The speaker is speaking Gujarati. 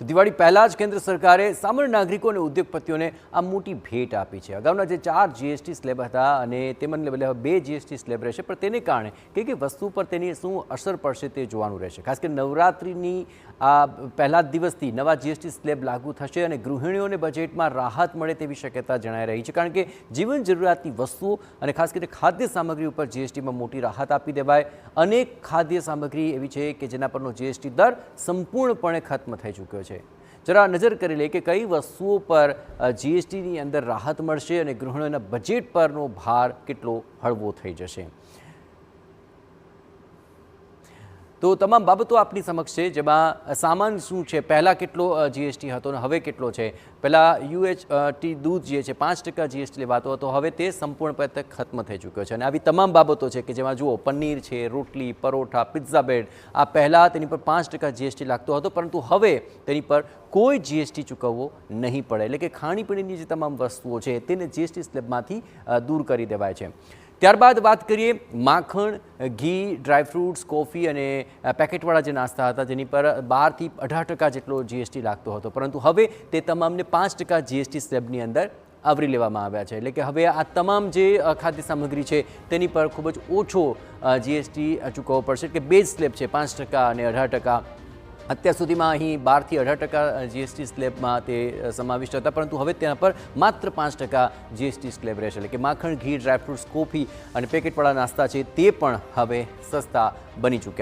દિવાળી પહેલાં જ કેન્દ્ર સરકારે સામાન્ય નાગરિકો અને ઉદ્યોગપતિઓને આ મોટી ભેટ આપી છે। અગાઉના જે 4 જીએસટી સ્લેબ હતા અને તેમને બદલે 2 જીએસટી સ્લેબ રહેશે, પણ તેને કારણે કઈ વસ્તુ પર તેની શું અસર પડશે તે જોવાનું રહેશે। ખાસ કરીને નવરાત્રિની આ પહેલા જ દિવસથી નવા જીએસટી સ્લેબ લાગુ થશે અને ગૃહિણીઓને બજેટમાં રાહત મળે તેવી શક્યતા જણાઈ રહી છે, કારણ કે જીવન જરૂરિયાતની વસ્તુઓ અને ખાસ કરીને ખાદ્ય સામગ્રી ઉપર જીએસટીમાં મોટી રાહત આપી દેવાય। અનેક ખાદ્ય સામગ્રી એવી છે કે જેના પરનો જીએસટી દર સંપૂર્ણપણે ખત્મ થઈ ચૂક્યો છે। જરા નજર કરી લે કે કઈ વસ્તુઓ પર જીએસટીની અંદર રાહત મળશે અને ગૃહિણીઓના બજેટ પરનો ભાર કેટલો હળવો થઈ જશે। તો તમામ બાબતો આપની સમક્ષ છે, જેમાં સામાન શું છે, પહેલાં કેટલો જીએસટી હતો અને હવે કેટલો છે। પહેલાં યુએચટી દૂધ જે છે 5% જીએસટી લેવાતો હતો, હવે તે સંપૂર્ણપણે ખત્મ થઈ ચૂક્યો છે। અને આવી તમામ બાબતો છે કે જેમાં જુઓ, પનીર છે, રોટલી, પરોઠા, પિઝા બ્રેડ, આ પહેલાં તેની પર 5% જીએસટી લાગતો હતો, પરંતુ હવે તેની પર કોઈ જીએસટી ચૂકવવો નહીં પડે। એટલે કે ખાણીપીણીની જે તમામ વસ્તુઓ છે તેને જીએસટી સ્લેબમાંથી દૂર કરી દેવાય છે। ત્યારબાદ વાત કરીએ માખણ, ઘી, ડ્રાયફ્રૂટ્સ, કોફી અને પેકેટવાળા જે નાસ્તા હતા જેની પર 12 થી 18% જેટલો જીએસટી લાગતો હતો, પરંતુ હવે તે તમામને 5% જીએસટી સ્લેબની અંદર આવરી લેવામાં આવ્યા છે। એટલે કે હવે આ તમામ જે ખાદ્ય સામગ્રી છે તેની પર ખૂબ જ ઓછો જીએસટી ચૂકવવો પડશે, કે 2 સ્લેબ છે 5% અને 18%। અત્યાર સુધીમાં અહીં 12 થી 18% જીએસટી સ્લેબમાં તે સમાવિષ્ટ હતા, પરંતુ હવે તેના પર માત્ર 5% જીએસટી સ્લેબ રહેશે। એટલે કે માખણ, ઘી, ડ્રાયફ્રૂટ્સ, કોફી અને પેકેટવાળા નાસ્તા છે તે પણ હવે સસ્તા બની ચૂક્યા છે।